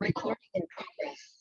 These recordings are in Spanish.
Recording in progress.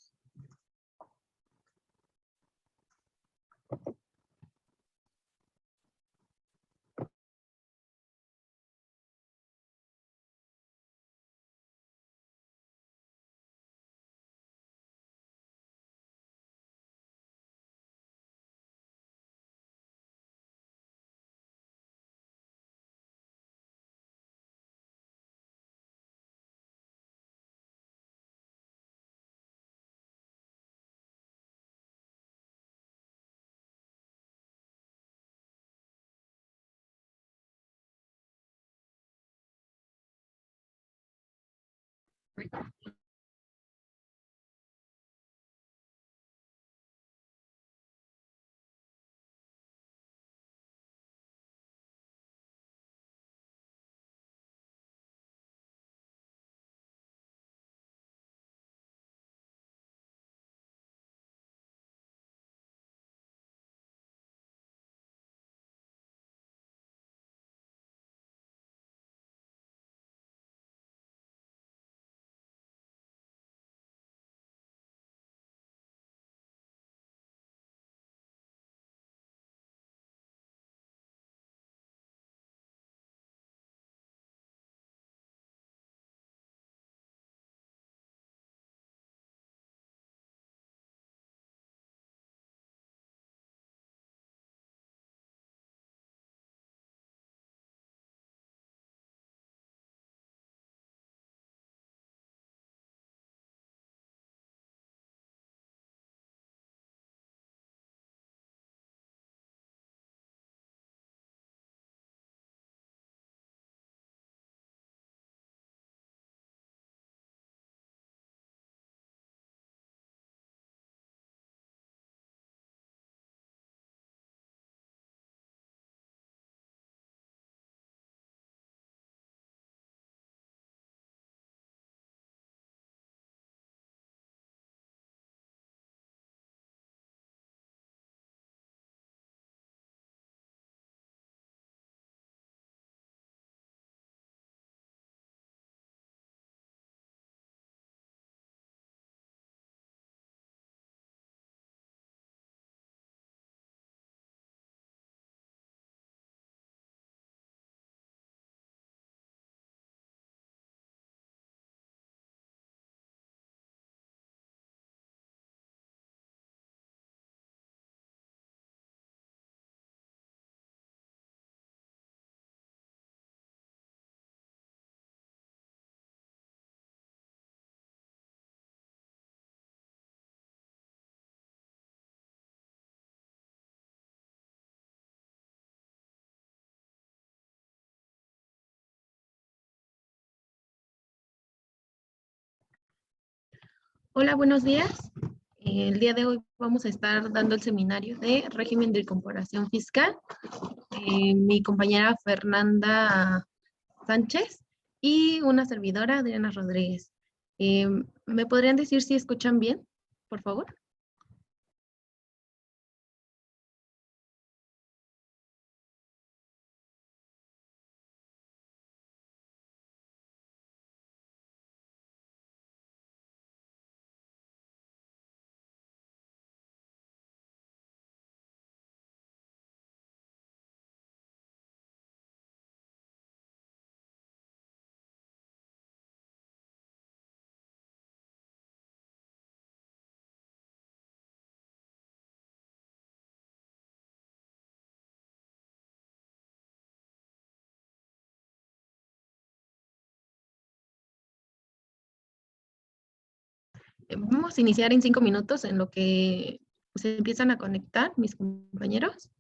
Hola, buenos días. El día de hoy vamos a estar dando el seminario de régimen de incorporación fiscal. Mi compañera Fernanda Sánchez y una servidora, Adriana Rodríguez. ¿Me podrían decir si escuchan bien, por favor? Vamos a iniciar en 5 minutos en lo que se empiezan a conectar mis compañeros.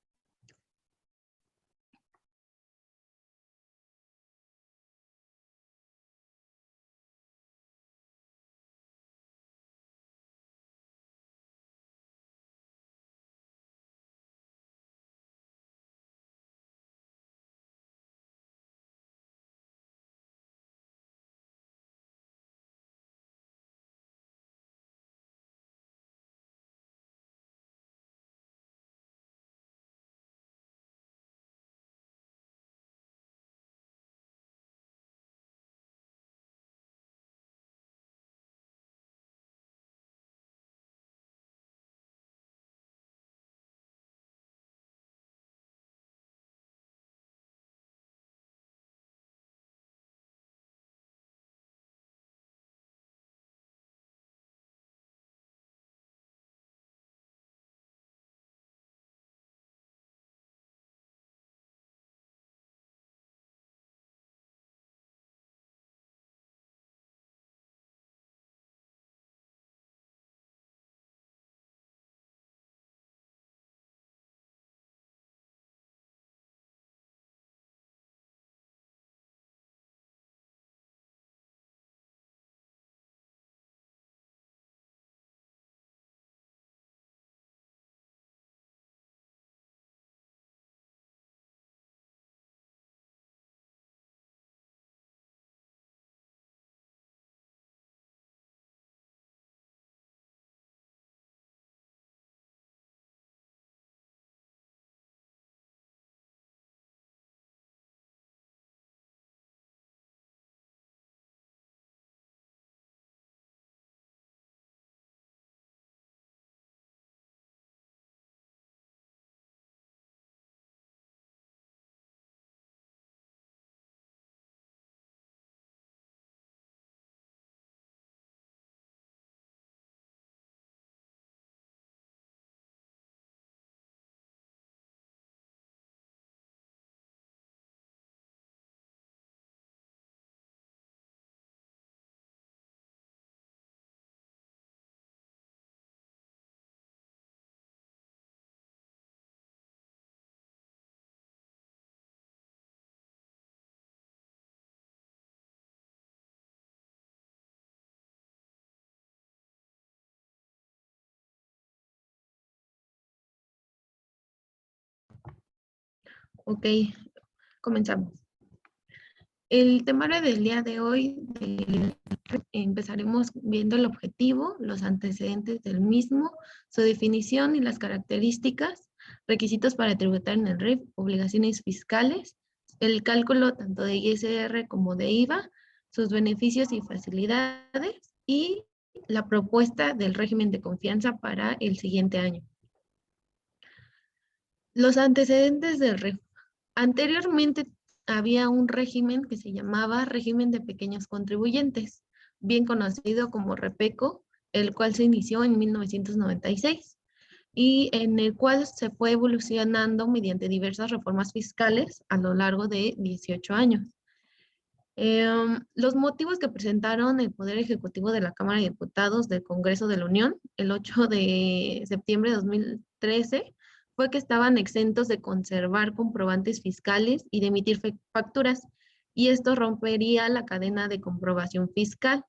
Ok, comenzamos. El temario del día de hoy, empezaremos viendo el objetivo, los antecedentes del mismo, su definición y las características, requisitos para tributar en el RIF, obligaciones fiscales, el cálculo tanto de ISR como de IVA, sus beneficios y facilidades y la propuesta del régimen de confianza para el siguiente año. Los antecedentes del RIF. Anteriormente había un régimen que se llamaba régimen de pequeños contribuyentes, bien conocido como REPECO, el cual se inició en 1996 y en el cual se fue evolucionando mediante diversas reformas fiscales a lo largo de 18 años. Los motivos que presentaron el Poder Ejecutivo de la Cámara de Diputados del Congreso de la Unión el 8 de septiembre de 2013 fue que estaban exentos de conservar comprobantes fiscales y de emitir facturas, y esto rompería la cadena de comprobación fiscal.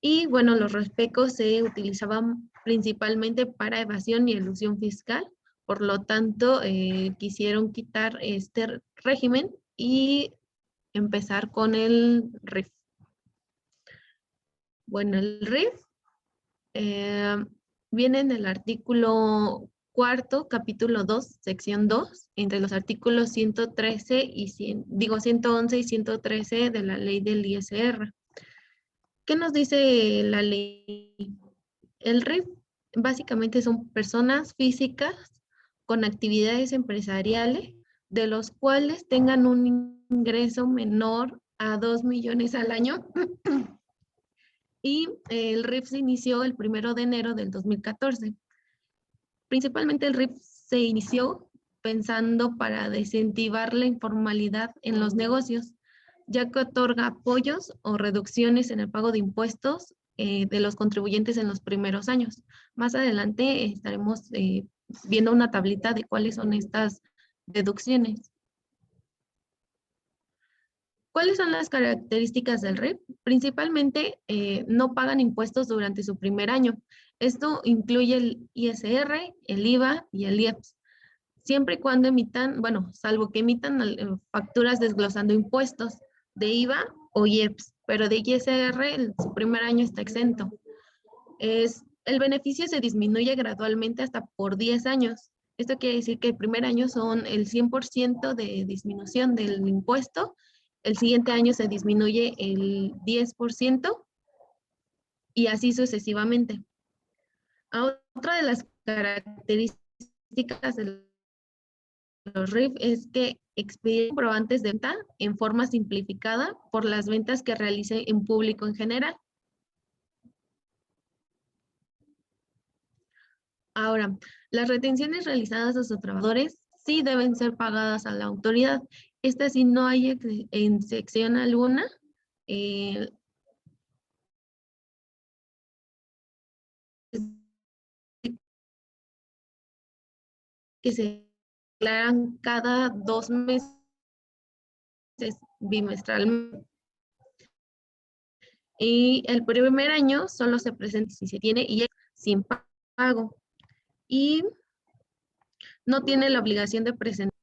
Y bueno, los RESPECOS se utilizaban principalmente para evasión y elusión fiscal, por lo tanto, quisieron quitar este régimen y empezar con el RIF. Bueno, el RIF eh, viene en el artículo cuarto, capítulo 2, sección 2, entre los artículos 113 y 111 y 113 de la ley del ISR. ¿Qué nos dice la ley? El RIF básicamente son personas físicas con actividades empresariales de los cuales tengan un ingreso menor a 2 millones al año y el RIF se inició el 1 de enero del 2014. Principalmente el RIF se inició pensando para desincentivar la informalidad en los negocios, ya que otorga apoyos o reducciones en el pago de impuestos de los contribuyentes en los primeros años. Más adelante estaremos viendo una tablita de cuáles son estas deducciones. ¿Cuáles son las características del RIF? Principalmente, no pagan impuestos durante su primer año. Esto incluye el ISR, el IVA y el IEPS, siempre y cuando emitan, bueno, salvo que emitan facturas desglosando impuestos de IVA o IEPS, pero de ISR su primer año está exento. El beneficio se disminuye gradualmente hasta por 10 años. Esto quiere decir que el primer año son el 100% de disminución del impuesto, el siguiente año se disminuye el 10% y así sucesivamente. Otra de las características de los RIF es que expiden comprobantes de venta en forma simplificada por las ventas que realice en público en general. Ahora, las retenciones realizadas a sus trabajadores sí deben ser pagadas a la autoridad. Esta sí no hay excepción alguna. Eh, que se declaran cada 2 meses bimestralmente. Y el primer año solo se presenta si se tiene y es sin pago. Y no tiene la obligación de presentar.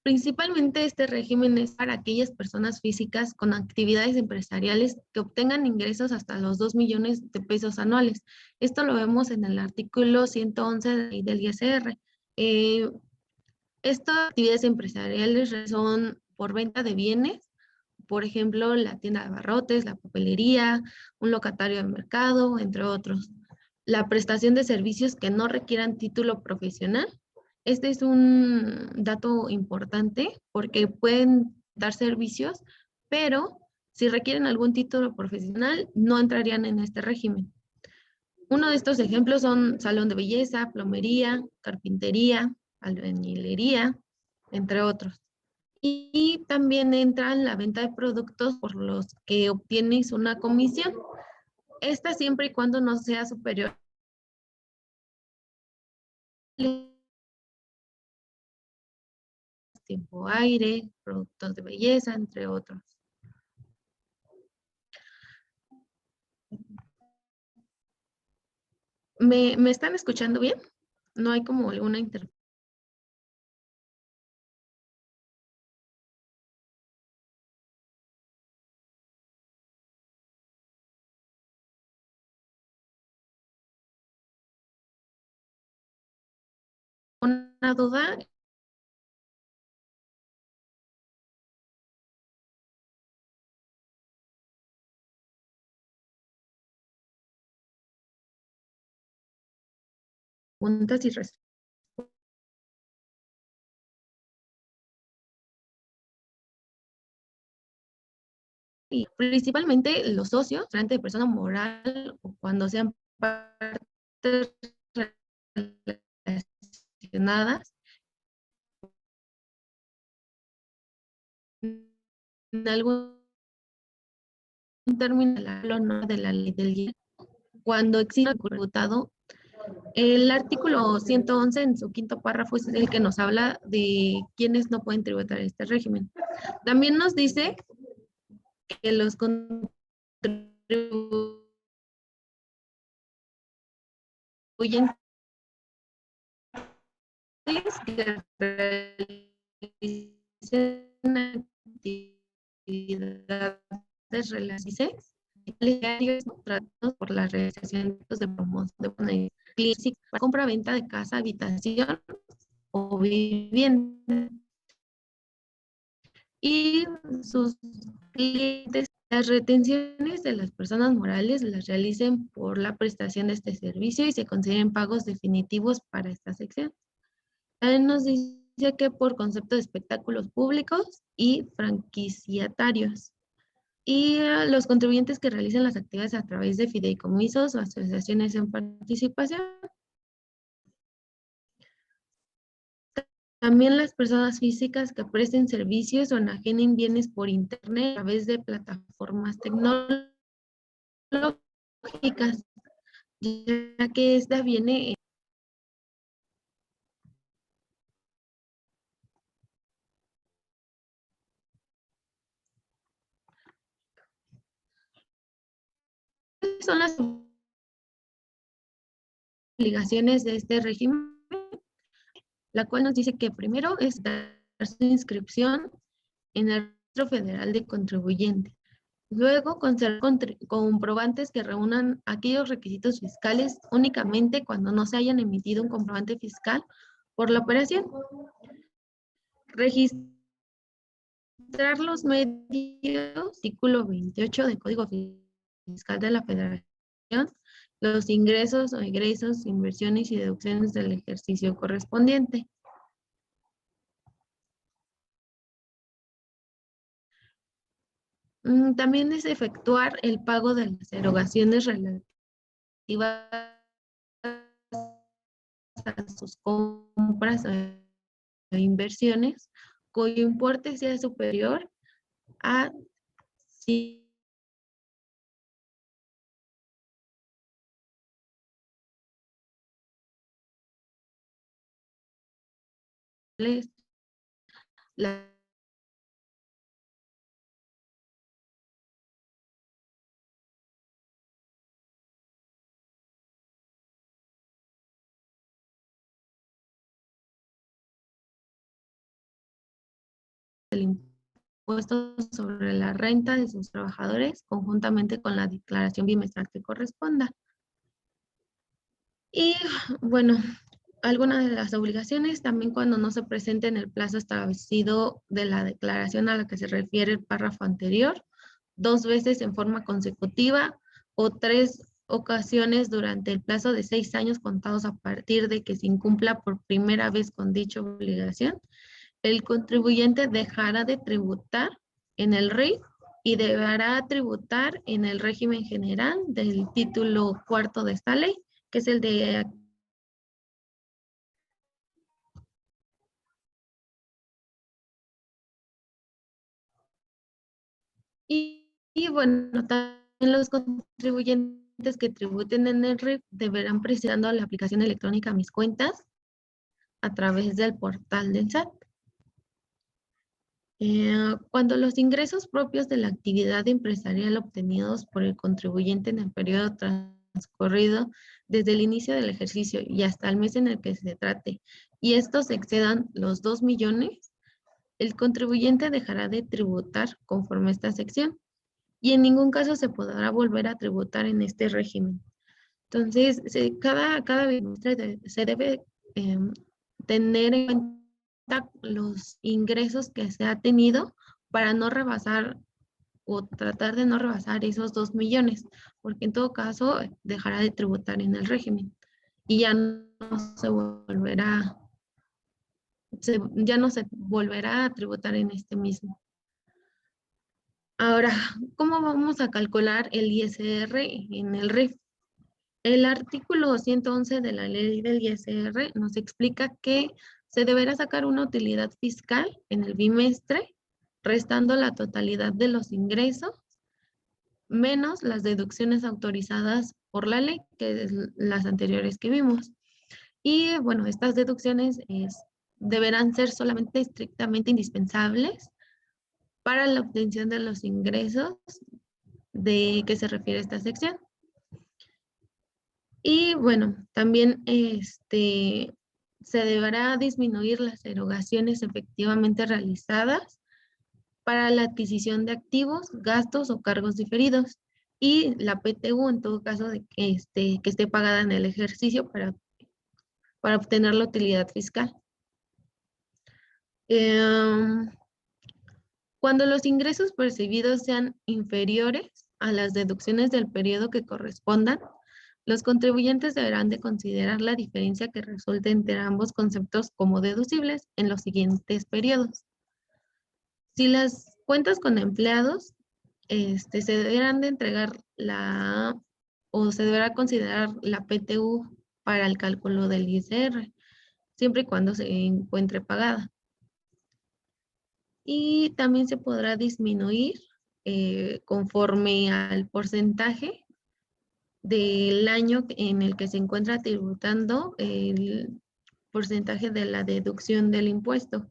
Principalmente este régimen es para aquellas personas físicas con actividades empresariales que obtengan ingresos hasta los 2 millones de pesos anuales. Esto lo vemos en el artículo 111 del ISR. Estas actividades empresariales son por venta de bienes, por ejemplo, la tienda de abarrotes, la papelería, un locatario de mercado, entre otros. La prestación de servicios que no requieran título profesional. Este es un dato importante porque pueden dar servicios, pero si requieren algún título profesional, no entrarían en este régimen. Uno de estos ejemplos son salón de belleza, plomería, carpintería, albañilería, entre otros. Y también entra en la venta de productos por los que obtienes una comisión. Esta siempre y cuando no sea superior al tiempo aire, productos de belleza, entre otros. ¿Me están escuchando bien? No hay como alguna interferencia. ¿Una duda? Preguntas y respuestas. Y principalmente los socios, frente de persona moral o cuando sean partes relacionadas, en algún término de la ley del IEP, cuando existe un tributado, el artículo 111 en su quinto párrafo es el que nos habla de quiénes no pueden tributar este régimen. También nos dice que los contribuyentes que realicen actividades relacionadas tratados por la realización de promoción de clínica, compra-venta de casa, habitación o vivienda. Y sus clientes, las retenciones de las personas morales las realicen por la prestación de este servicio y se consideren pagos definitivos para esta sección. También nos dice que por concepto de espectáculos públicos y franquiciatarios. Y los contribuyentes que realicen las actividades a través de fideicomisos o asociaciones en participación. También las personas físicas que presten servicios o enajenen bienes por internet a través de plataformas tecnológicas, ya que esta viene. Son las obligaciones de este régimen, la cual nos dice que primero es dar su inscripción en el Registro Federal de Contribuyentes. Luego, conservar comprobantes que reúnan aquellos requisitos fiscales únicamente cuando no se hayan emitido un comprobante fiscal por la operación. Registrar los medios, artículo 28 del Código Fiscal de la Federación, los ingresos o egresos, inversiones y deducciones del ejercicio correspondiente. También es efectuar el pago de las erogaciones relativas a sus compras o inversiones cuyo importe sea superior a 100 la del impuesto sobre la renta de sus trabajadores conjuntamente con la declaración bimestral que corresponda. Y bueno, algunas de las obligaciones también cuando no se presente en el plazo establecido de la declaración a la que se refiere el párrafo anterior, 2 veces en forma consecutiva o 3 ocasiones durante el plazo de 6 años contados a partir de que se incumpla por primera vez con dicha obligación, el contribuyente dejará de tributar en el RIF y deberá tributar en el régimen general del título cuarto de esta ley, que es el de. Y bueno, también los contribuyentes que tributen en el RIF deberán precisando la aplicación electrónica a mis cuentas a través del portal del SAT. Cuando los ingresos propios de la actividad empresarial obtenidos por el contribuyente en el periodo transcurrido desde el inicio del ejercicio y hasta el mes en el que se trate, y estos excedan los 2 millones, el contribuyente dejará de tributar conforme a esta sección y en ningún caso se podrá volver a tributar en este régimen. Entonces, cada bimestre se debe tener en cuenta los ingresos que se ha tenido para no rebasar o tratar de no rebasar esos 2 millones, porque en todo caso dejará de tributar en el régimen y ya no se volverá, ya no se volverá a tributar en este mismo. Ahora, ¿cómo vamos a calcular el ISR en el RIF? El artículo 111 de la ley del ISR nos explica que se deberá sacar una utilidad fiscal en el bimestre, restando la totalidad de los ingresos, menos las deducciones autorizadas por la ley, que es las anteriores que vimos. Y bueno, estas deducciones deberán ser solamente estrictamente indispensables para la obtención de los ingresos de que se refiere esta sección. Y bueno, también se deberá disminuir las erogaciones efectivamente realizadas para la adquisición de activos, gastos o cargos diferidos y la PTU en todo caso de que esté pagada en el ejercicio para obtener la utilidad fiscal. Cuando los ingresos percibidos sean inferiores a las deducciones del periodo que correspondan, los contribuyentes deberán de considerar la diferencia que resulte entre ambos conceptos como deducibles en los siguientes periodos. Si las cuentas con empleados, se deberán de entregar o se deberá considerar la PTU para el cálculo del ISR, siempre y cuando se encuentre pagada. Y también se podrá disminuir conforme al porcentaje del año en el que se encuentra tributando el porcentaje de la deducción del impuesto.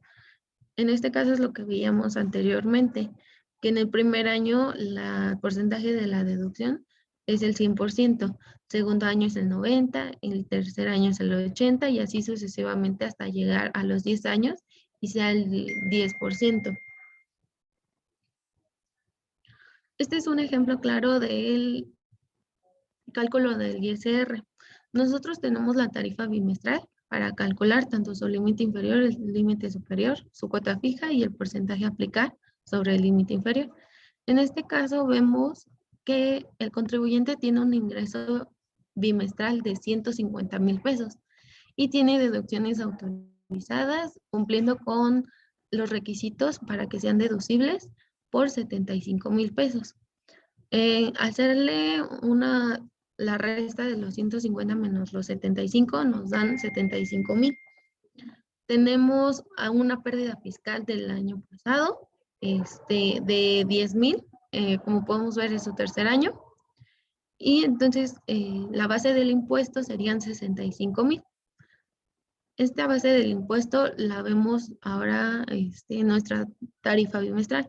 En este caso es lo que veíamos anteriormente, que en el primer año el porcentaje de la deducción es el 100%, segundo año es el 90%, el tercer año es el 80% y así sucesivamente hasta llegar a los 10 años y sea el 10%. Este es un ejemplo claro del cálculo del ISR. Nosotros tenemos la tarifa bimestral para calcular tanto su límite inferior, el límite superior, su cuota fija y el porcentaje a aplicar sobre el límite inferior. En este caso vemos que el contribuyente tiene un ingreso bimestral de 150,000 pesos y tiene deducciones autorizadas cumpliendo con los requisitos para que sean deducibles por 75,000 pesos. Hacerle la resta de los 150 menos los 75 nos dan 75,000. Tenemos una pérdida fiscal del año pasado de 10,000, como podemos ver es su tercer año. Y entonces la base del impuesto serían 65,000. Esta base del impuesto la vemos ahora en nuestra tarifa bimestral.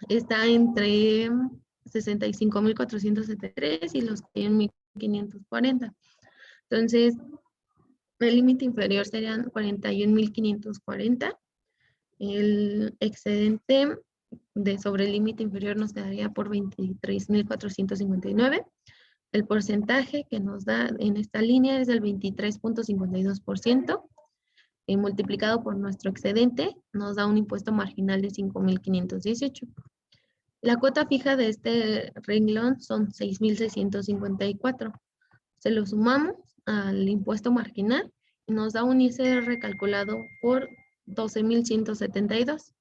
Está entre 65,473 y los 100,540. Entonces, el límite inferior serían 41,540. El excedente sobre el límite inferior nos quedaría por 23,459. El porcentaje que nos da en esta línea es del 23,52%. Multiplicado por nuestro excedente, nos da un impuesto marginal de 5,518. La cuota fija de este renglón son 6,654. Se lo sumamos al impuesto marginal y nos da un ISR calculado por 12,172.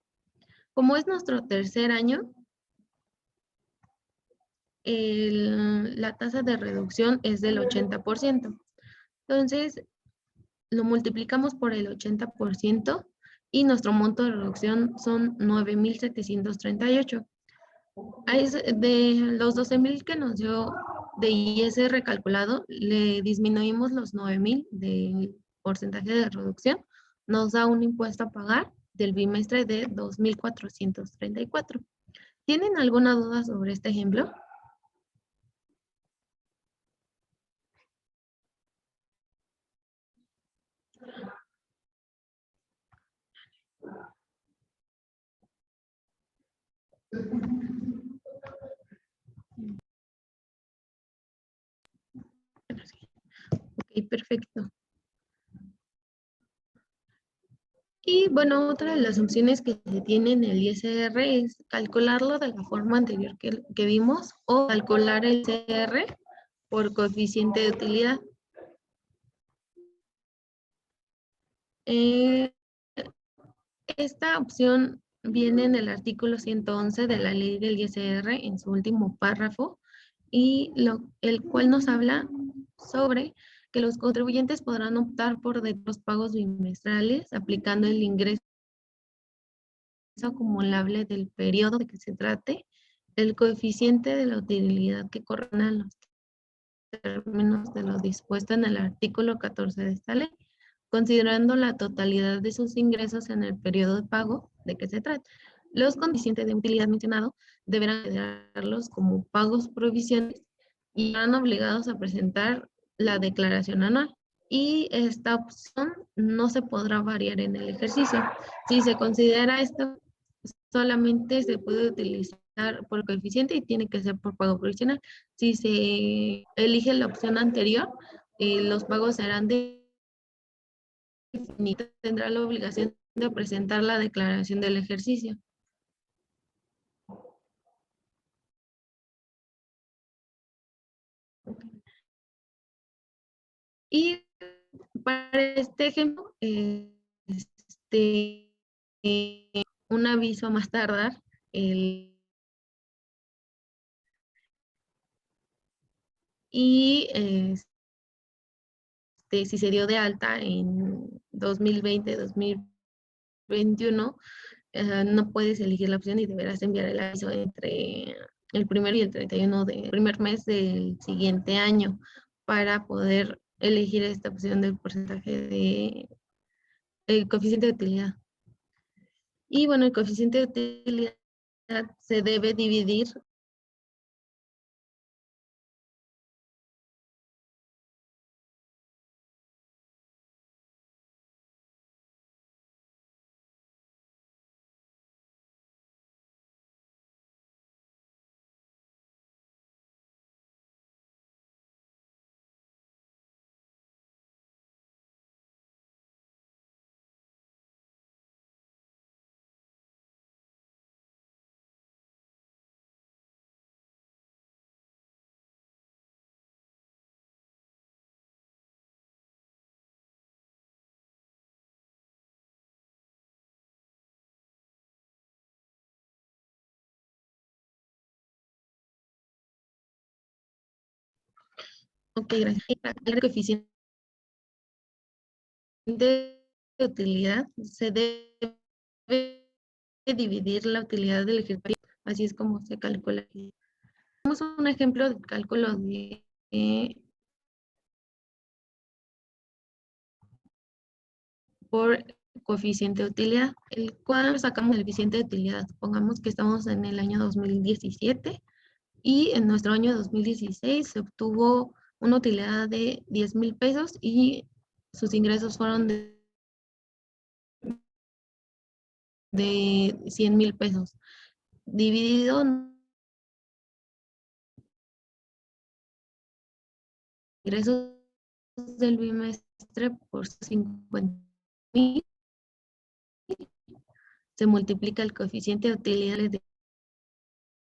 Como es nuestro tercer año, la tasa de reducción es del 80%. Entonces, lo multiplicamos por el 80% y nuestro monto de reducción son 9,738. De los 12,000 que nos dio de ISR calculado, le disminuimos los 9,000 del porcentaje de reducción, nos da un impuesto a pagar del bimestre de 2,434. ¿Tienen alguna duda sobre este ejemplo? Ok, perfecto. Y bueno, otra de las opciones que se tiene en el ISR es calcularlo de la forma anterior que vimos o calcular el ISR por coeficiente de utilidad. Eh, Esta opción viene en el artículo 111 de la ley del ISR en su último párrafo y el cual nos habla sobre que los contribuyentes podrán optar por los pagos bimestrales aplicando el ingreso acumulable del periodo de que se trate, el coeficiente de la utilidad que corresponde a los términos de lo dispuesto en el artículo 14 de esta ley, considerando la totalidad de sus ingresos en el periodo de pago de que se trata. Los coeficientes de utilidad mencionados deberán considerarlos como pagos provisionales y estarán obligados a presentar la declaración anual. Y esta opción no se podrá variar en el ejercicio. Si se considera esto, solamente se puede utilizar por coeficiente y tiene que ser por pago provisional. Si se elige la opción anterior, los pagos serán definidos. Tendrá la obligación de presentar la declaración del ejercicio. Y para este ejemplo, un aviso a más tardar, y si se dio de alta en 2020, 2021, no puedes elegir la opción y deberás enviar el aviso entre el primero y el 31 del primer mes del siguiente año para poder elegir esta opción del porcentaje de el coeficiente de utilidad. Y bueno, el coeficiente de utilidad se debe dividir ok, gracias. El coeficiente de utilidad se debe dividir la utilidad del ejercicio. Así es como se calcula. Tenemos un ejemplo de cálculo de por coeficiente de utilidad, el cual sacamos el coeficiente de utilidad. Supongamos que estamos en el año 2017 y en nuestro año 2016 se obtuvo una utilidad de 10,000 pesos y sus ingresos fueron de 100,000 pesos. Dividido ingresos del bimestre por 50,000, se multiplica el coeficiente de utilidad del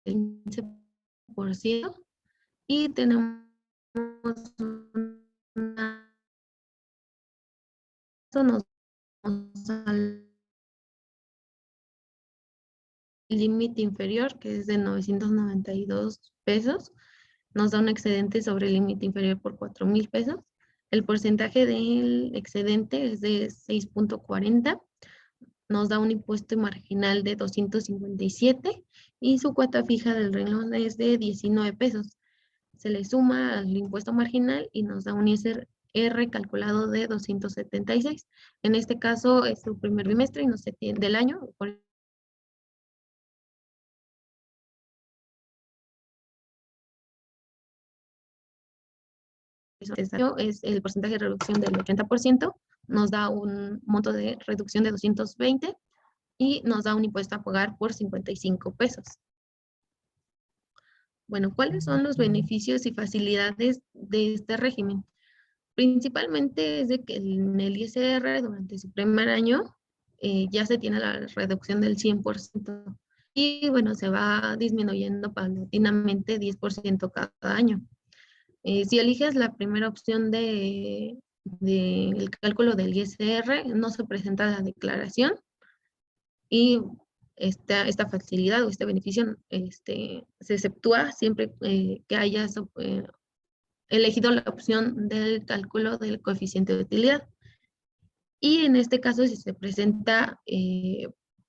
15% y tenemos una, eso nos al límite inferior, que es de 992 pesos, nos da un excedente sobre el límite inferior por 4,000 pesos. El porcentaje del excedente es de 6,40, nos da un impuesto marginal de 257 y su cuota fija del renglón es de 19 pesos. Se le suma al impuesto marginal y nos da un ISR calculado de 276. En este caso es su primer bimestre y no se tiene del año, por eso es el porcentaje de reducción del 80%, nos da un monto de reducción de 220 y nos da un impuesto a pagar por 55 pesos. Bueno, ¿cuáles son los beneficios y facilidades de este régimen? Principalmente es de que en el ISR durante su primer año ya se tiene la reducción del 100% y bueno, se va disminuyendo paulatinamente 10% cada año. Si eliges la primera opción el cálculo del ISR, no se presenta la declaración y esta facilidad o este beneficio se exceptúa siempre que hayas elegido la opción del cálculo del coeficiente de utilidad. Y en este caso, si se presenta,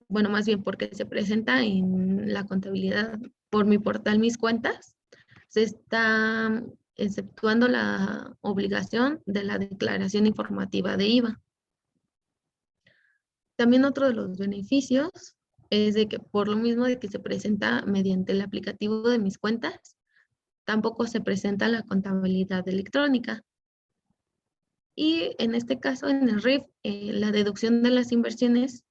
bueno, más bien porque se presenta en la contabilidad por mi portal Mis Cuentas, se está exceptuando la obligación de la declaración informativa de IVA. También otro de los beneficios es de que por lo mismo de que se presenta mediante el aplicativo de Mis Cuentas, tampoco se presenta la contabilidad electrónica. Y en este caso, en el RIF, la deducción de las inversiones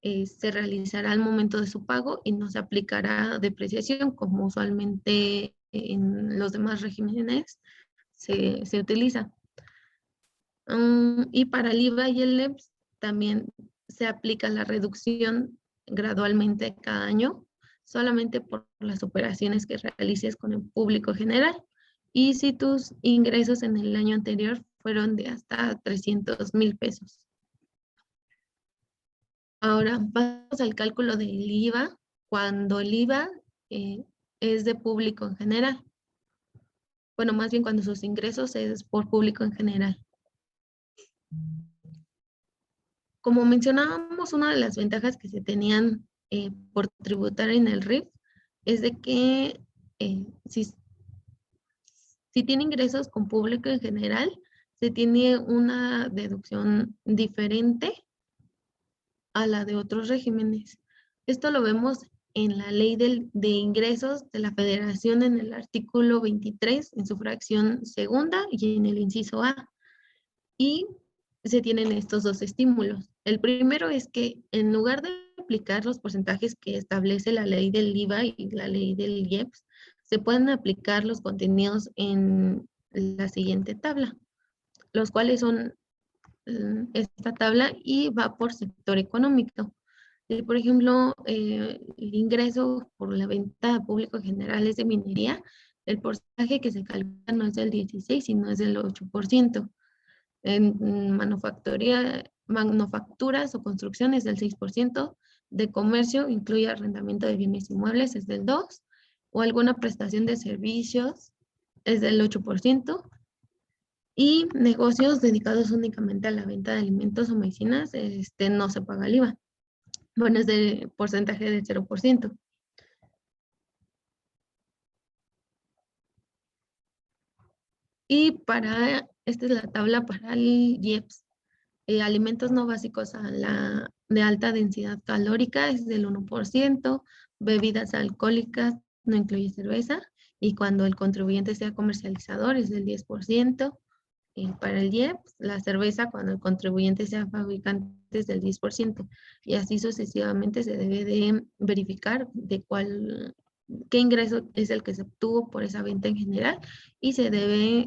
se realizará al momento de su pago y no se aplicará depreciación como usualmente en los demás regímenes se utiliza. Y para el IVA y el EPS también se aplica la reducción gradualmente cada año, solamente por las operaciones que realices con el público general. Y si tus ingresos en el año anterior fueron de hasta 300,000 pesos. Ahora vamos al cálculo del IVA, cuando el IVA es de público en general. Bueno, más bien cuando sus ingresos es por público en general. Como mencionábamos, una de las ventajas que se tenían por tributar en el RIF es de que si tiene ingresos con público en general, se tiene una deducción diferente a la de otros regímenes. Esto lo vemos en la ley de ingresos de la Federación en el artículo 23, en su fracción segunda y en el inciso A. Y se tienen estos dos estímulos. El primero es que en lugar de aplicar los porcentajes que establece la ley del IVA y la ley del IEPS, se pueden aplicar los contenidos en la siguiente tabla, los cuales son esta tabla y va por sector económico. Por ejemplo, el ingreso por la venta público general es de minería, el porcentaje que se calcula no es del 16, sino es del 8%. En manufacturas o construcciones del 6%, de comercio incluye arrendamiento de bienes inmuebles es del 2%, o alguna prestación de servicios es del 8%, y negocios dedicados únicamente a la venta de alimentos o medicinas, no se paga el IVA. Bueno, es de porcentaje del 0%. Y esta es la tabla para el IEPS. Alimentos no básicos de alta densidad calórica es del 1%, bebidas alcohólicas no incluye cerveza, y cuando el contribuyente sea comercializador es del 10%. Para el IEPS, la cerveza cuando el contribuyente sea fabricante es del 10%, y así sucesivamente se debe de verificar qué ingreso es el que se obtuvo por esa venta en general, y se debe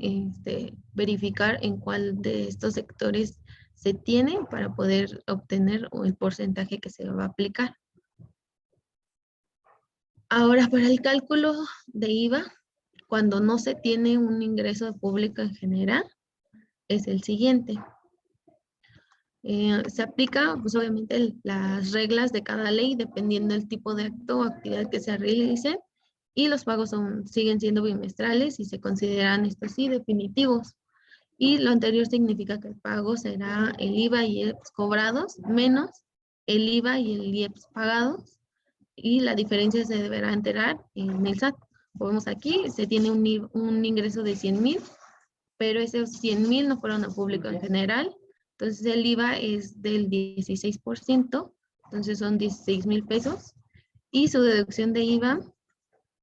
verificar en cuál de estos sectores se tiene para poder obtener el porcentaje que se va a aplicar. Ahora, para el cálculo de IVA, cuando no se tiene un ingreso público en general, es el siguiente. Se aplica, pues obviamente, las reglas de cada ley, dependiendo del tipo de acto o actividad que se realice, y los pagos siguen siendo bimestrales y se consideran, estos sí, definitivos. Y lo anterior significa que el pago será el IVA y IEPS cobrados menos el IVA y el IEPS pagados, y la diferencia se deberá enterar en el SAT. Como vemos aquí, se tiene un ingreso de 100,000, pero esos 100,000 no fueron a público en general, entonces el IVA es del 16%, entonces son 16,000 pesos, y su deducción de IVA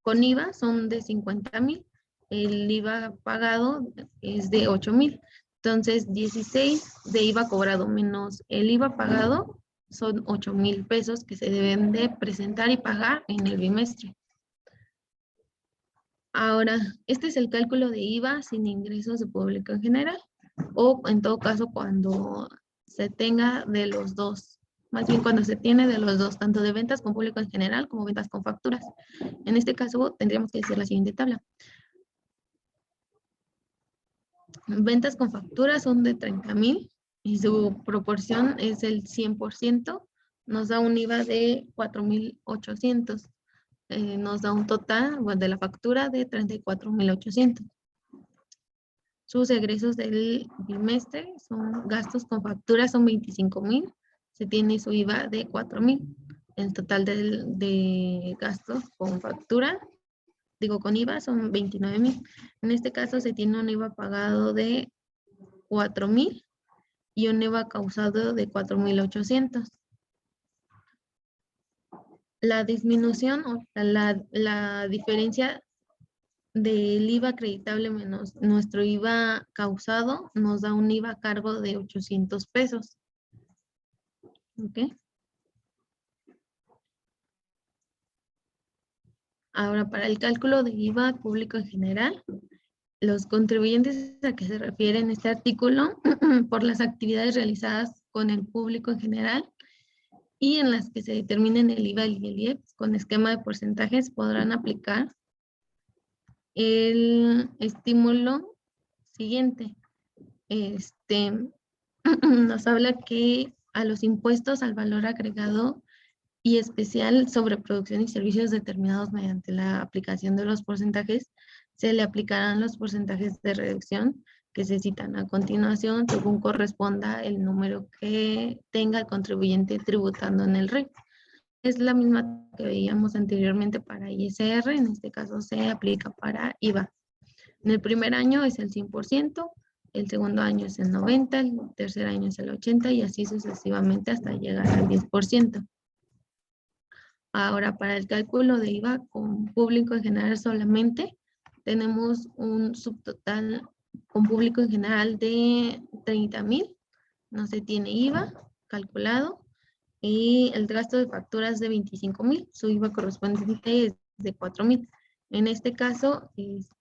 con IVA son de 50,000, el IVA pagado es de 8,000, entonces 16 de IVA cobrado menos el IVA pagado son 8,000 pesos que se deben de presentar y pagar en el bimestre. Ahora, este es el cálculo de IVA sin ingresos de público en general, o en todo caso cuando se tenga de los dos, más bien cuando se tiene de los dos, tanto de ventas con público en general como ventas con facturas. En este caso tendríamos que decir la siguiente tabla. Ventas con facturas son de 30,000 y su proporción es el 100%, nos da un IVA de 4,800. Nos da un total de la factura de 34,800. Sus egresos del bimestre son gastos con factura, son 25,000. Se tiene su IVA de 4,000. El total de gastos con factura, con IVA, son 29,000. En este caso se tiene un IVA pagado de 4,000 y un IVA causado de 4,800. La disminución o la diferencia del IVA acreditable menos nuestro IVA causado nos da un IVA a cargo de 800 pesos. ¿Ok? Ahora, para el cálculo de IVA público en general, los contribuyentes a que se refiere en este artículo por las actividades realizadas con el público en general y en las que se determinen el IVA y el IEPS con esquema de porcentajes podrán aplicar el estímulo siguiente. Nos habla que a los impuestos al valor agregado y especial sobre producción y servicios determinados mediante la aplicación de los porcentajes, se le aplicarán los porcentajes de reducción que se citan a continuación según corresponda el número que tenga el contribuyente tributando en el RIF. Es la misma que veíamos anteriormente para ISR, en este caso se aplica para IVA. En el primer año es el 100%, el segundo año es el 90%, el tercer año es el 80% y así sucesivamente hasta llegar al 10%. Ahora, para el cálculo de IVA con público en general solamente, tenemos un subtotal con público en general de 30,000, no se tiene IVA calculado, y el gasto de facturas de 25,000, su IVA correspondiente es de 4,000. En este caso,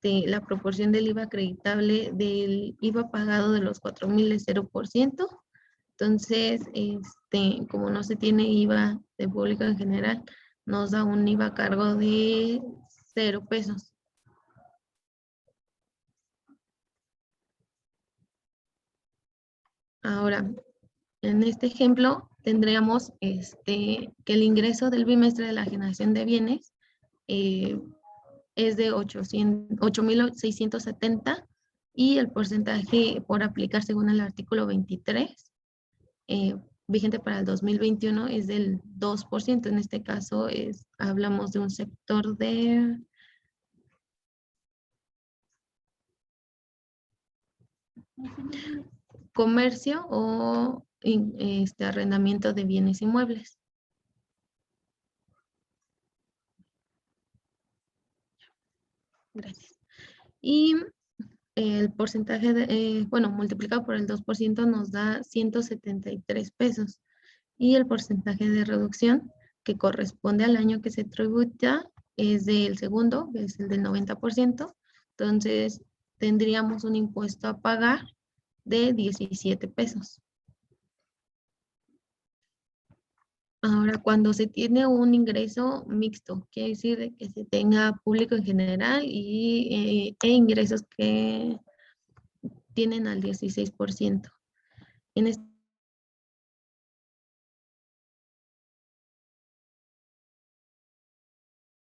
la proporción del IVA acreditable del IVA pagado de los 4,000 es 0%. Entonces, como no se tiene IVA de público en general, nos da un IVA a cargo de 0 pesos. Ahora, en este ejemplo, tendríamos que el ingreso del bimestre de la generación de bienes es de 8,670 y el porcentaje por aplicar según el artículo 23, vigente para el 2021, es del 2%. En este caso, hablamos de un sector de comercio o arrendamiento de bienes inmuebles. Gracias. Y el porcentaje, multiplicado por el 2% nos da 173 pesos. Y el porcentaje de reducción que corresponde al año que se tributa es del segundo, que es el del 90%. Entonces, tendríamos un impuesto a pagar de 17 pesos. Ahora, cuando se tiene un ingreso mixto, quiere decir que se tenga público en general e ingresos que tienen al 16%. En este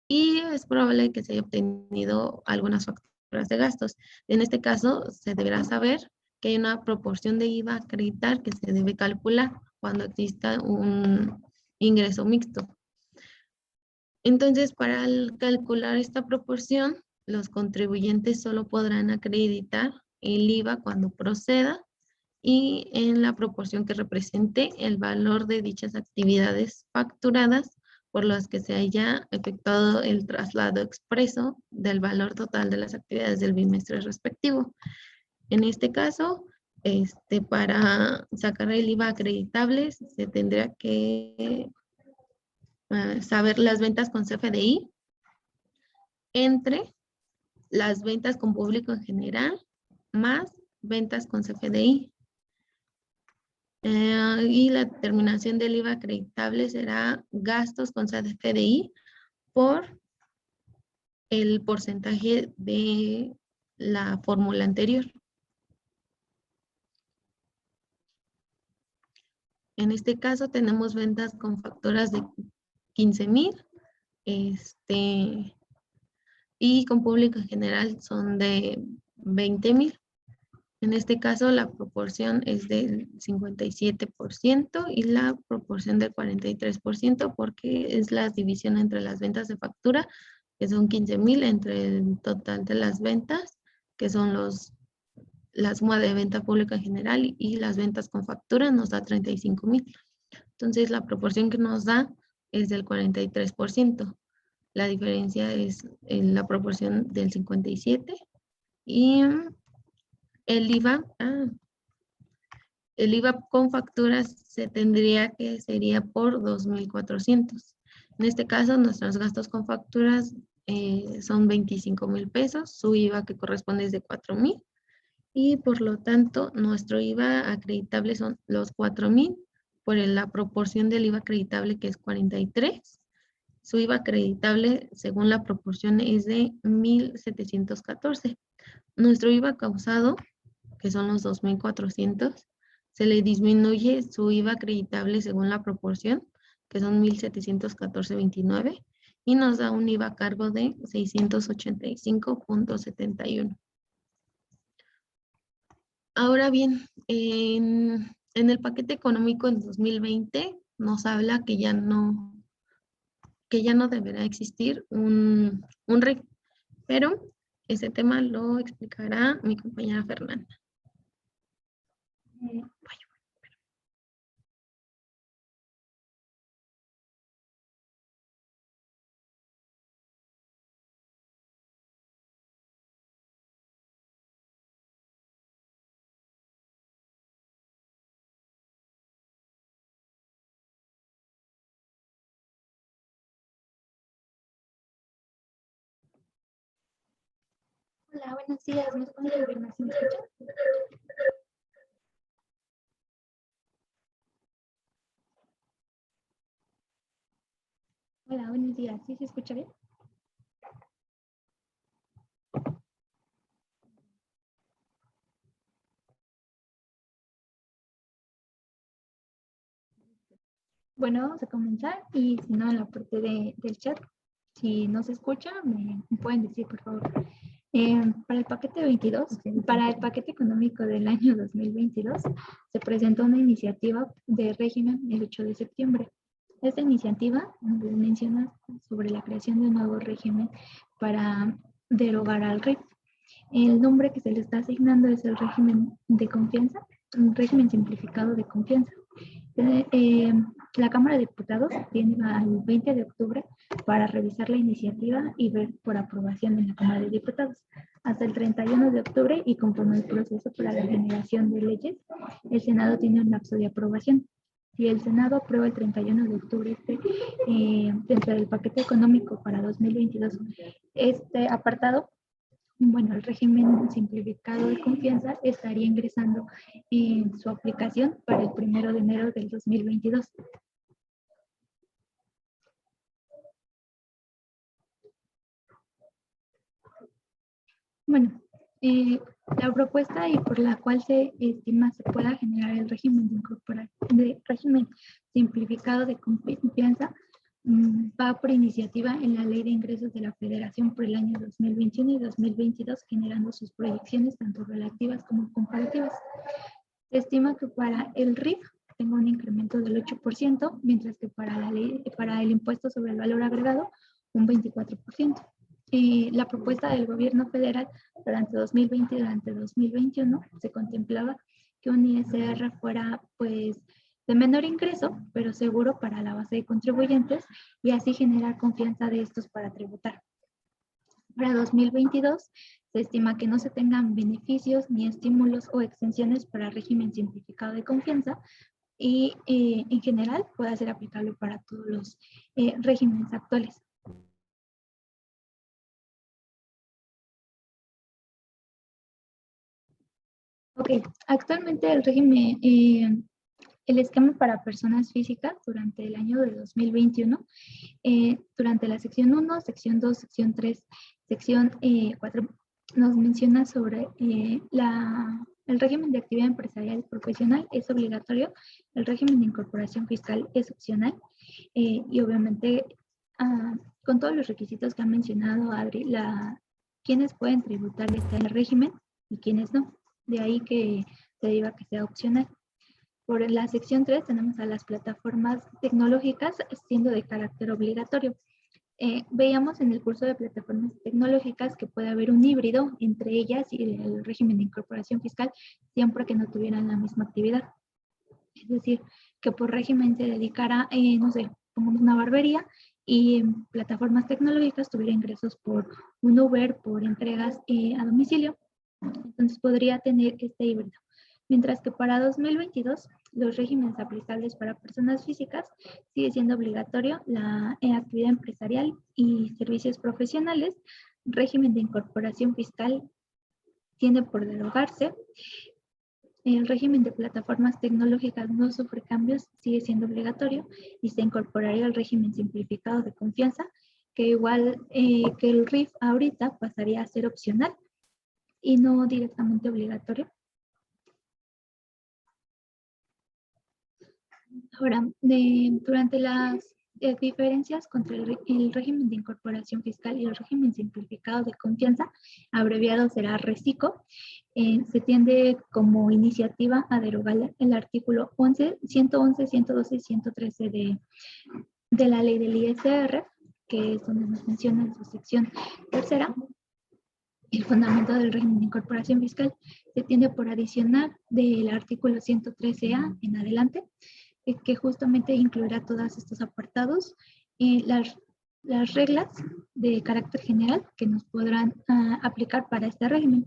y es probable que se haya obtenido algunas facturas de gastos. En este caso, se deberá saber que hay una proporción de IVA a acreditar que se debe calcular cuando exista un ingreso mixto. Entonces, para calcular esta proporción, los contribuyentes solo podrán acreditar el IVA cuando proceda y en la proporción que represente el valor de dichas actividades facturadas por las que se haya efectuado el traslado expreso del valor total de las actividades del bimestre respectivo. En este caso, para sacar el IVA acreditable se tendría que saber las ventas con CFDI entre las ventas con público en general más ventas con CFDI. Y la determinación del IVA acreditable será gastos con CFDI por el porcentaje de la fórmula anterior. En este caso tenemos ventas con facturas de 15,000, y con público en general son de 20,000. En este caso la proporción es del 57% y la proporción del 43% porque es la división entre las ventas de factura, que son 15,000, entre el total de las ventas, que son la suma de venta pública en general, y las ventas con factura nos da 35,000. Entonces la proporción que nos da es del 43%. La diferencia es en la proporción del 57%. Y el IVA, el IVA con facturas sería por 2,400. En este caso, nuestros gastos con facturas son 25,000 pesos. Su IVA que corresponde es de 4,000. Y por lo tanto, nuestro IVA acreditable son los 4,000 por la proporción del IVA acreditable, que es 43. Su IVA acreditable, según la proporción, es de 1,714. Nuestro IVA causado, que son los 2,400, se le disminuye su IVA acreditable según la proporción, que son 1,714.29, y nos da un IVA a cargo de 685.71. Ahora bien, en el paquete económico en 2020 nos habla que ya no deberá existir un RIF, pero ese tema lo explicará mi compañera Fernanda. Hola, buenos días. ¿Me pueden confirmar si me escuchan? Hola, buenos días. ¿Sí se escucha bien? Bueno, vamos a comenzar y si no, en la parte del chat, si no se escucha, me pueden decir, por favor. Para el paquete 22, para el paquete económico del año 2022, se presentó una iniciativa de régimen el 8 de septiembre. Esta iniciativa menciona sobre la creación de un nuevo régimen para derogar al RIF. El nombre que se le está asignando es el régimen de confianza, un régimen simplificado de confianza. La Cámara de Diputados tiene al 20 de octubre para revisar la iniciativa y ver por aprobación en la Cámara de Diputados. Hasta el 31 de octubre y conforme el proceso para la generación de leyes, el Senado tiene un lapso de aprobación. Si el Senado aprueba el 31 de octubre dentro del paquete económico para 2022 este apartado, bueno, el régimen simplificado de confianza estaría ingresando en su aplicación para el 1 de enero del 2022. Bueno, la propuesta y por la cual se estima se pueda generar el régimen régimen simplificado de confianza va por iniciativa en la Ley de Ingresos de la Federación por el año 2021 y 2022, generando sus proyecciones tanto relativas como comparativas. Se estima que para el RIF tenga un incremento del 8%, mientras que para el impuesto sobre el valor agregado, un 24%. Y la propuesta del gobierno federal durante 2020 y durante 2021 se contemplaba que un ISR fuera pues de menor ingreso, pero seguro para la base de contribuyentes y así generar confianza de estos para tributar. Para 2022 Se estima que no se tengan beneficios ni estímulos o exenciones para régimen simplificado de confianza y en general pueda ser aplicable para todos los regímenes actuales. Ok, actualmente el régimen, el esquema para personas físicas durante el año de 2021, durante la sección 1, sección 2, sección 3, sección 4, nos menciona sobre el régimen de actividad empresarial profesional es obligatorio, el régimen de incorporación fiscal es opcional y obviamente con todos los requisitos que ha mencionado Adri, quienes pueden tributar este régimen y quienes no. De ahí que se diga que sea opcional. Por la sección 3 tenemos a las plataformas tecnológicas siendo de carácter obligatorio. Veíamos en el curso de plataformas tecnológicas que puede haber un híbrido entre ellas y el régimen de incorporación fiscal siempre que no tuvieran la misma actividad. Es decir, que por régimen se dedicara, no sé, como una barbería y en plataformas tecnológicas tuviera ingresos por un Uber, por entregas a domicilio. Entonces podría tener este híbrido. Mientras que para 2022, los regímenes aplicables para personas físicas sigue siendo obligatorio la actividad empresarial y servicios profesionales. Régimen de incorporación fiscal tiene por derogarse. El régimen de plataformas tecnológicas no sufre cambios, sigue siendo obligatorio y se incorporaría al régimen simplificado de confianza, que igual que el RIF ahorita pasaría a ser opcional y no directamente obligatorio. Ahora, durante las diferencias contra el régimen de incorporación fiscal y el régimen simplificado de confianza, abreviado será RECICO, se tiende como iniciativa a derogar el artículo 11, 111, 112 y 113 de la ley del ISR, que es donde nos menciona en su sección tercera. El fundamento del régimen de incorporación fiscal se tiende por adicionar del artículo 113A en adelante, que justamente incluirá todos estos apartados y las reglas de carácter general que nos podrán aplicar para este régimen.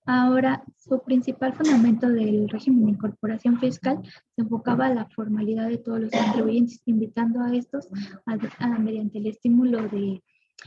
Ahora, su principal fundamento del régimen de incorporación fiscal se enfocaba a la formalidad de todos los contribuyentes, invitando a estos mediante el estímulo de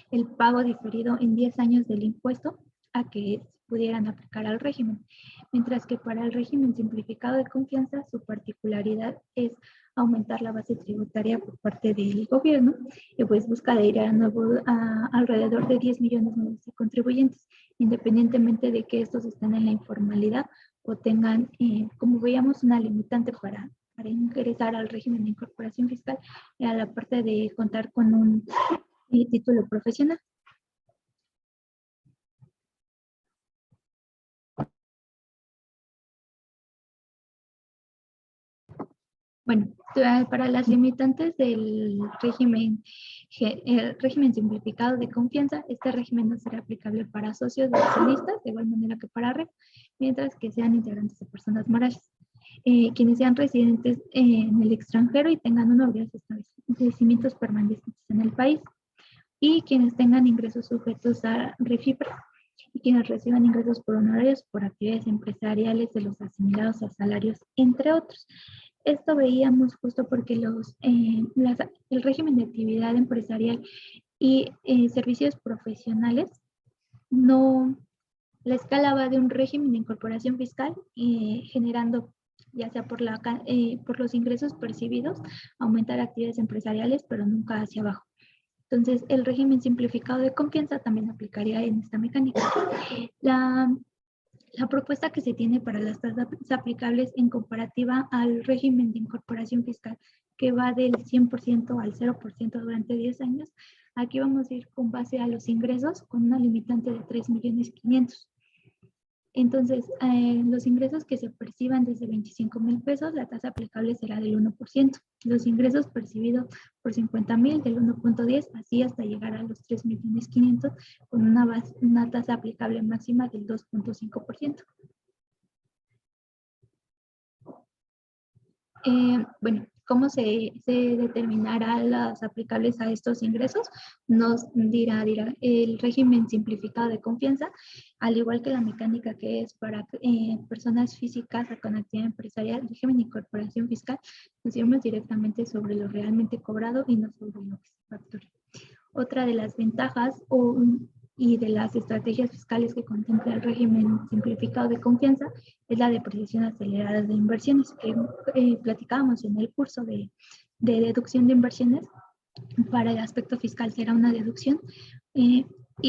el pago diferido en 10 años del impuesto a que pudieran aplicar al régimen, mientras que para el régimen simplificado de confianza su particularidad es aumentar la base tributaria por parte del gobierno y pues busca adherir a alrededor de 10 millones de contribuyentes, independientemente de que estos estén en la informalidad o tengan, como veíamos, una limitante para ingresar al régimen de incorporación fiscal y a la parte de contar con un título profesional. Bueno, para las limitantes del régimen, el régimen simplificado de confianza, este régimen no será aplicable para socios de accionistas, de igual manera que para REF, mientras que sean integrantes de personas morales. Quienes sean residentes en el extranjero y tengan una o varios establecimientos permanentes en el país, y quienes tengan ingresos sujetos a REFIPRA, y quienes reciban ingresos por honorarios por actividades empresariales de los asimilados a salarios, entre otros. Esto veíamos justo porque el régimen de actividad empresarial y servicios profesionales no, la escala va de un régimen de incorporación fiscal generando ya sea por los ingresos percibidos, aumentar actividades empresariales, pero nunca hacia abajo. Entonces, el régimen simplificado de confianza también aplicaría en esta mecánica. La propuesta que se tiene para las tasas aplicables en comparativa al régimen de incorporación fiscal, que va del 100% al 0% durante 10 años, aquí vamos a ir con base a los ingresos con una limitante de 3.500.000. Entonces, los ingresos que se perciban desde 25,000 pesos, la tasa aplicable será del 1%. Los ingresos percibidos por 50,000 del 1.10, así hasta llegar a los 3.500,000 con una tasa aplicable máxima del 2.5%. Bueno, cómo se determinará las aplicables a estos ingresos, nos dirá el régimen simplificado de confianza, al igual que la mecánica que es para personas físicas con actividad empresarial, régimen de incorporación fiscal, nos iremos directamente sobre lo realmente cobrado y no sobre lo que se factura. Otra de las ventajas y de las estrategias fiscales que contempla el régimen simplificado de confianza es la depreciación acelerada de inversiones, que platicábamos en el curso de deducción de inversiones. Para el aspecto fiscal será una deducción. Y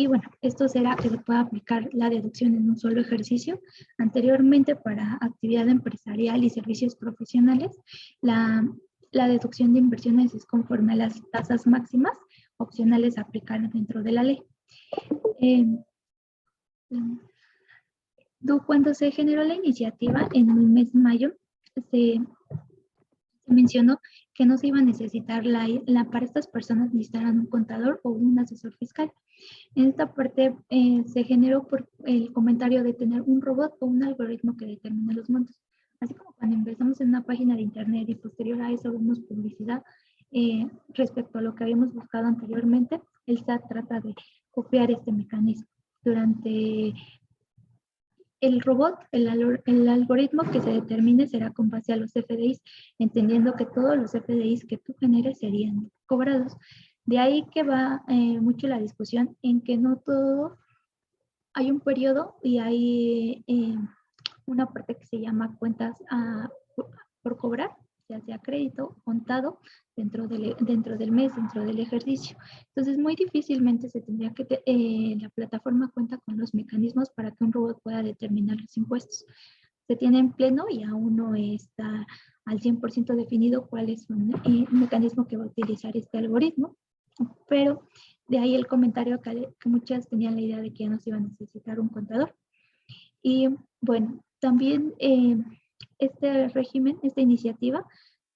bueno, esto será que se pueda aplicar la deducción en un solo ejercicio. Anteriormente, para actividad empresarial y servicios profesionales, la deducción de inversiones es conforme a las tasas máximas opcionales a aplicar dentro de la ley. Cuando se generó la iniciativa en el mes de mayo, se mencionó que no se iba a necesitar para estas personas necesitarán un contador o un asesor fiscal. En esta parte se generó por el comentario de tener un robot o un algoritmo que determine los montos. Así como cuando empezamos en una página de internet y posterior a eso vemos publicidad respecto a lo que habíamos buscado anteriormente, el SAT trata de copiar este mecanismo. Durante el robot, el algoritmo que se determine será con base a los FDIs, entendiendo que todos los FDIs que tú generes serían cobrados. De ahí que va mucho la discusión en que no todo, hay un periodo y hay una parte que se llama cuentas por cobrar, ya sea crédito, contado, dentro del mes, dentro del ejercicio. Entonces, muy difícilmente se tendría que, la plataforma cuenta con los mecanismos para que un robot pueda determinar los impuestos. Se tiene en pleno y aún no está al 100% definido cuál es un mecanismo que va a utilizar este algoritmo, pero de ahí el comentario que muchas tenían la idea de que ya no se iba a necesitar un contador. Y bueno, también este régimen, esta iniciativa,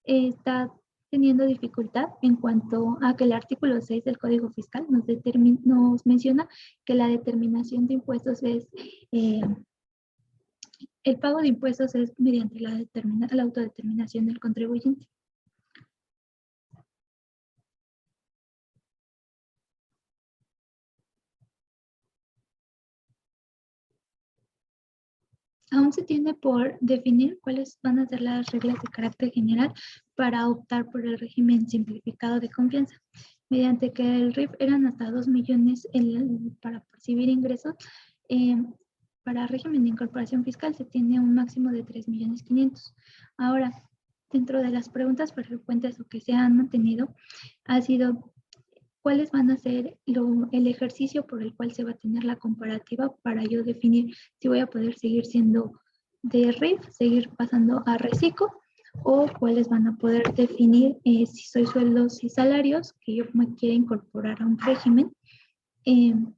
está teniendo dificultad en cuanto a que el artículo 6 del Código Fiscal nos menciona que la determinación de impuestos es, el pago de impuestos es mediante la autodeterminación del contribuyente. Aún se tiene por definir cuáles van a ser las reglas de carácter general para optar por el régimen simplificado de confianza. Mediante que el RIF eran hasta 2 millones para percibir ingresos, para régimen de incorporación fiscal se tiene un máximo de 3.500.000. Ahora, dentro de las preguntas frecuentes o que se han mantenido, ha sido cuáles van a ser el ejercicio por el cual se va a tener la comparativa para yo definir si voy a poder seguir siendo de RIF, seguir pasando a reciclo, o cuáles van a poder definir si soy sueldos y salarios que yo me quiera incorporar a un régimen.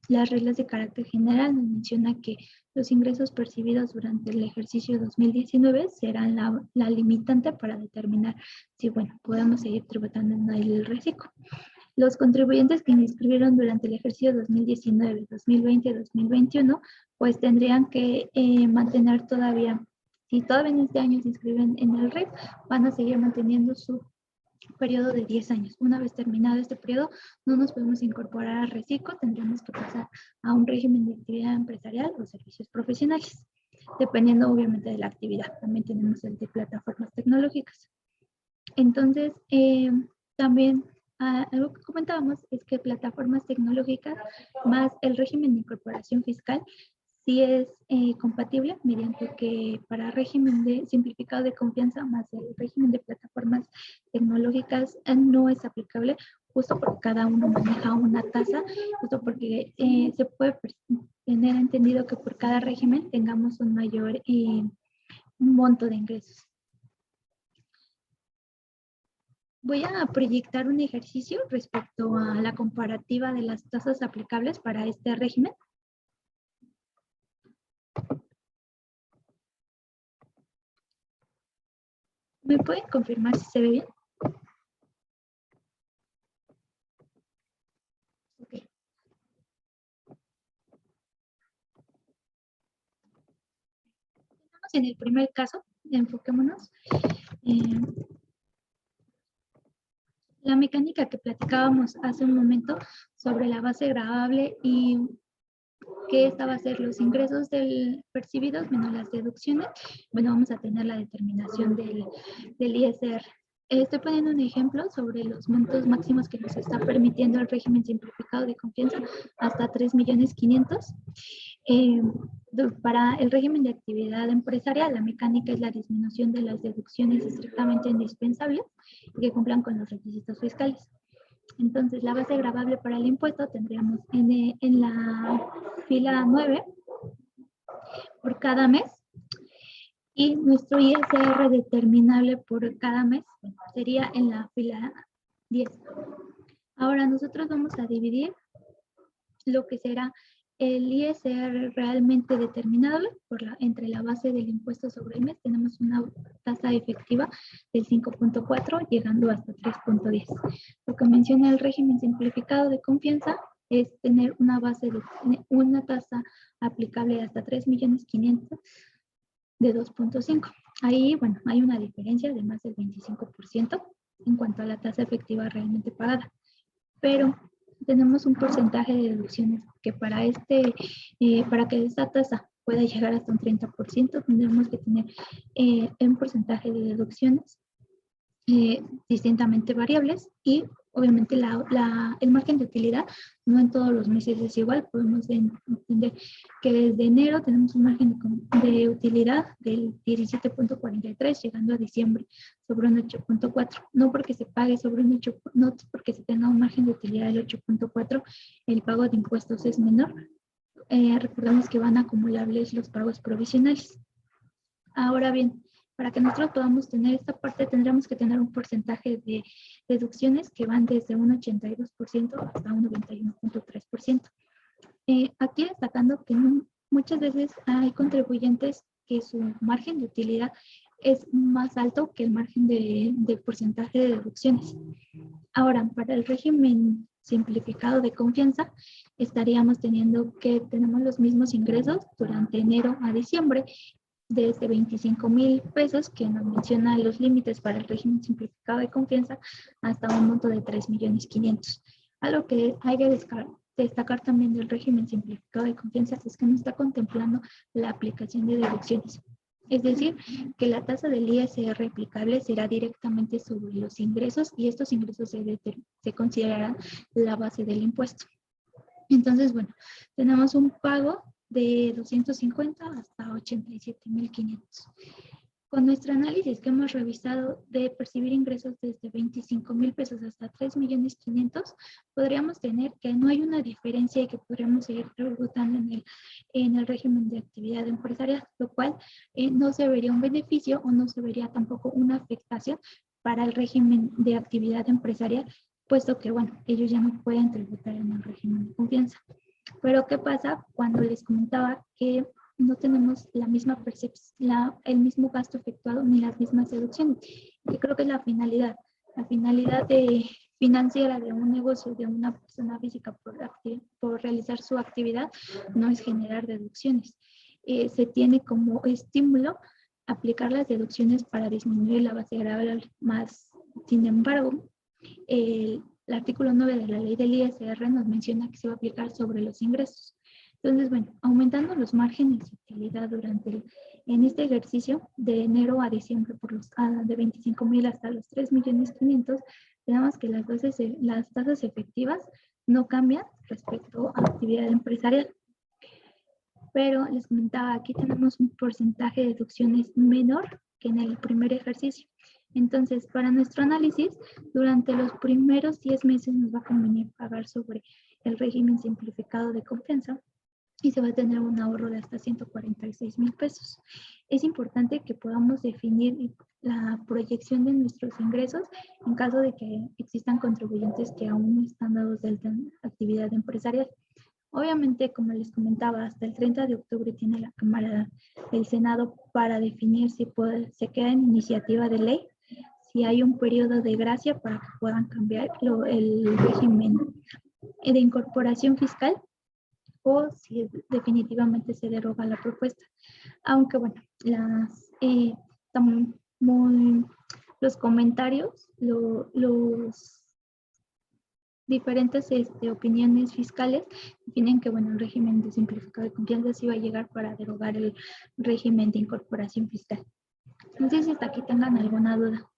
Las reglas de carácter general nos menciona que los ingresos percibidos durante el ejercicio 2019 serán la limitante para determinar si, bueno, podemos seguir tributando en el reciclo. Los contribuyentes que inscribieron durante el ejercicio 2019, 2020 y 2021, pues tendrían que mantener todavía, si todavía en este año se inscriben en el RIF, van a seguir manteniendo su periodo de 10 años. Una vez terminado este periodo, no nos podemos incorporar al reciclo, tendremos que pasar a un régimen de actividad empresarial o servicios profesionales, dependiendo obviamente de la actividad. También tenemos el de plataformas tecnológicas. Entonces, también algo que comentábamos es que plataformas tecnológicas más el régimen de incorporación fiscal sí es compatible mediante que para régimen de simplificado de confianza más el régimen de plataformas tecnológicas no es aplicable, justo porque cada uno maneja una tasa, justo porque se puede tener entendido que por cada régimen tengamos un mayor monto de ingresos. Voy a proyectar un ejercicio respecto a la comparativa de las tasas aplicables para este régimen. ¿Me pueden confirmar si se ve bien? Okay. En el primer caso, enfoquémonos. La mecánica que platicábamos hace un momento sobre la base gravable y que esta va a ser los ingresos percibidos menos las deducciones, bueno, vamos a tener la determinación del ISR. Estoy poniendo un ejemplo sobre los montos máximos que nos está permitiendo el régimen simplificado de confianza, hasta 3.500.000. Para el régimen de actividad empresarial, la mecánica es la disminución de las deducciones estrictamente indispensables y que cumplan con los requisitos fiscales. Entonces, la base gravable para el impuesto tendríamos en la fila 9 por cada mes, y nuestro ISR determinable por cada mes sería en la fila 10. Ahora nosotros vamos a dividir lo que será el ISR realmente determinable entre la base del impuesto sobre el mes. Tenemos una tasa efectiva del 5.4 llegando hasta 3.10. Lo que menciona el régimen simplificado de confianza es tener una tasa aplicable hasta 3.500.000 de 2.5. Ahí, bueno, hay una diferencia de más del 25% en cuanto a la tasa efectiva realmente pagada. Pero tenemos un porcentaje de deducciones que para que esta tasa pueda llegar hasta un 30%, tendremos que tener un porcentaje de deducciones distintamente variables, y obviamente el margen de utilidad no en todos los meses es igual. Podemos entender que desde enero tenemos un margen de utilidad del 17.43 llegando a diciembre sobre un 8.4. No porque se pague sobre un 8, no porque se tenga un margen de utilidad del 8.4, el pago de impuestos es menor. Recordemos que van acumulables los pagos provisionales. Ahora bien, para que nosotros podamos tener esta parte, tendremos que tener un porcentaje de deducciones que van desde un 82% hasta un 91.3%. Aquí destacando que muchas veces hay contribuyentes que su margen de utilidad es más alto que el margen de porcentaje de deducciones. Ahora, para el régimen simplificado de confianza, estaríamos teniendo que tenemos los mismos ingresos durante enero a diciembre, desde 25,000 pesos, que nos menciona los límites para el régimen simplificado de confianza, hasta un monto de 3.500.000. Algo que hay que destacar también del régimen simplificado de confianza es que no está contemplando la aplicación de deducciones. Es decir, que la tasa del ISR aplicable será directamente sobre los ingresos, y estos ingresos se considerarán la base del impuesto. Entonces, bueno, tenemos un pago de 250 hasta 87.500. Con nuestro análisis que hemos revisado de percibir ingresos desde 25,000 pesos hasta 3.500.000, podríamos tener que no hay una diferencia y que podríamos seguir tributando en el régimen de actividad empresarial, lo cual no se vería un beneficio o no se vería tampoco una afectación para el régimen de actividad empresarial, puesto que, bueno, ellos ya no pueden tributar en el régimen de confianza. Pero ¿qué pasa cuando les comentaba que no tenemos la misma percepción, el mismo gasto efectuado ni las mismas deducciones? Yo creo que es la finalidad financiera de un negocio, de una persona física por realizar su actividad, no es generar deducciones. Se tiene como estímulo aplicar las deducciones para disminuir la base gravable, más sin embargo, el artículo 9 de la ley del ISR nos menciona que se va a aplicar sobre los ingresos. Entonces, bueno, aumentando los márgenes de utilidad en este ejercicio de enero a diciembre de 25,000 hasta los 3.500.000, tenemos que las tasas efectivas no cambian respecto a actividad empresarial. Pero les comentaba, aquí tenemos un porcentaje de deducciones menor que en el primer ejercicio. Entonces, para nuestro análisis, durante los primeros 10 meses nos va a convenir pagar sobre el régimen simplificado de confianza, y se va a tener un ahorro de hasta 146,000 pesos. Es importante que podamos definir la proyección de nuestros ingresos en caso de que existan contribuyentes que aún no están dados de actividad empresarial. Obviamente, como les comentaba, hasta el 30 de octubre tiene la Cámara del Senado para definir si se queda en iniciativa de ley, si hay un periodo de gracia para que puedan cambiar el régimen de incorporación fiscal, o si definitivamente se deroga la propuesta. Aunque bueno, los comentarios, los diferentes opiniones fiscales definen que, bueno, el régimen de simplificado de confianza sí va a llegar para derogar el régimen de incorporación fiscal. No sé si hasta aquí tengan alguna duda.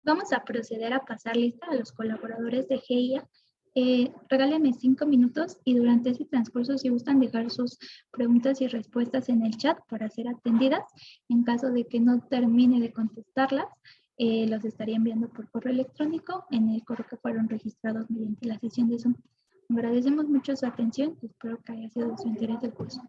Vamos a proceder a pasar lista a los colaboradores de GIA. Regálenme 5 minutos y durante ese transcurso, si gustan dejar sus preguntas y respuestas en el chat para ser atendidas, en caso de que no termine de contestarlas, los estaría enviando por correo electrónico en el correo que fueron registrados mediante la sesión de Zoom. Agradecemos mucho su atención y espero que haya sido de su interés el curso.